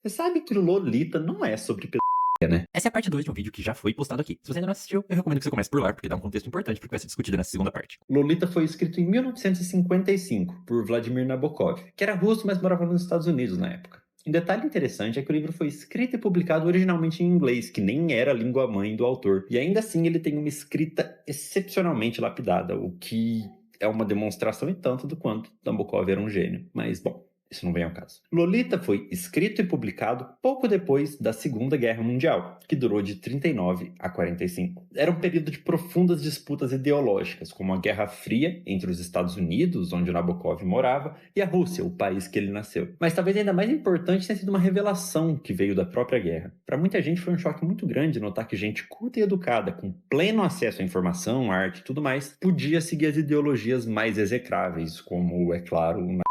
Você sabe que Lolita não é sobre né? Essa é a parte 2 de um vídeo que já foi postado aqui. Se você ainda não assistiu, eu recomendo que você comece por lá, porque dá um contexto importante pro que vai ser discutido nessa segunda parte. Lolita foi escrito em 1955 por Vladimir Nabokov, que era russo, mas morava nos Estados Unidos na época. Um detalhe interessante é que o livro foi escrito e publicado originalmente em inglês, que nem era a língua mãe do autor, e ainda assim ele tem uma escrita excepcionalmente lapidada, o que é uma demonstração e tanto do quanto Nabokov era um gênio. Mas, bom, isso não vem ao caso. Lolita foi escrito e publicado pouco depois da Segunda Guerra Mundial, que durou de 39 a 45. Era um período de profundas disputas ideológicas, como a Guerra Fria entre os Estados Unidos, onde Nabokov morava, e a Rússia, o país que ele nasceu. Mas talvez ainda mais importante tenha sido uma revelação que veio da própria guerra. Para muita gente foi um choque muito grande notar que gente culta e educada, com pleno acesso à informação, arte e tudo mais, podia seguir as ideologias mais execráveis, como, é claro, o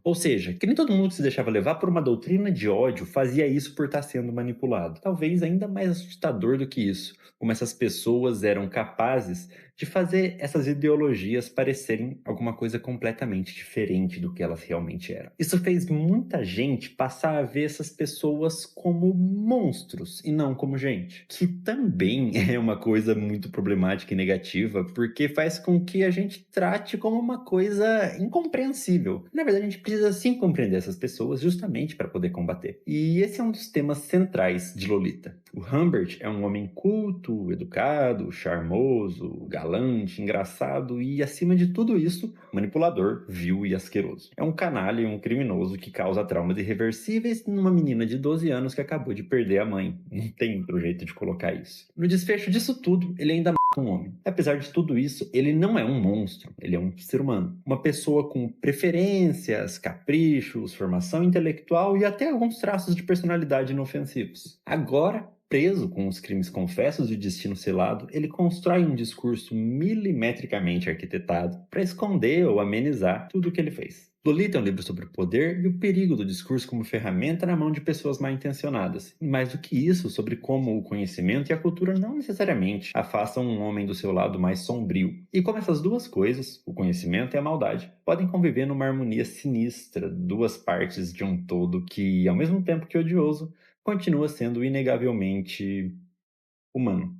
ou seja, que nem todo mundo que se deixava levar por uma doutrina de ódio fazia isso por estar sendo manipulado. Talvez ainda mais assustador do que isso, como essas pessoas eram capazes de fazer essas ideologias parecerem alguma coisa completamente diferente do que elas realmente eram. Isso fez muita gente passar a ver essas pessoas como monstros e não como gente, que também é uma coisa muito problemática e negativa, porque faz com que a gente trate como uma coisa incompreensível. Na verdade, a gente precisa sim compreender essas pessoas justamente para poder combater. E esse é um dos temas centrais de Lolita. O Humbert é um homem culto, educado, charmoso, galante, engraçado e, acima de tudo isso, manipulador, vil e asqueroso. É um canalha e um criminoso que causa traumas irreversíveis numa menina de 12 anos que acabou de perder a mãe. Não tem outro jeito de colocar isso. No desfecho disso tudo, ele ainda um homem. Apesar de tudo isso, ele não é um monstro, ele é um ser humano. Uma pessoa com preferências, caprichos, formação intelectual e até alguns traços de personalidade inofensivos. Agora, preso com os crimes confessos e o destino selado, ele constrói um discurso milimetricamente arquitetado para esconder ou amenizar tudo o que ele fez. Lolita é um livro sobre o poder e o perigo do discurso como ferramenta na mão de pessoas mal intencionadas. E mais do que isso, sobre como o conhecimento e a cultura não necessariamente afastam um homem do seu lado mais sombrio. E como essas duas coisas, o conhecimento e a maldade, podem conviver numa harmonia sinistra, duas partes de um todo que, ao mesmo tempo que odioso, continua sendo inegavelmente humano.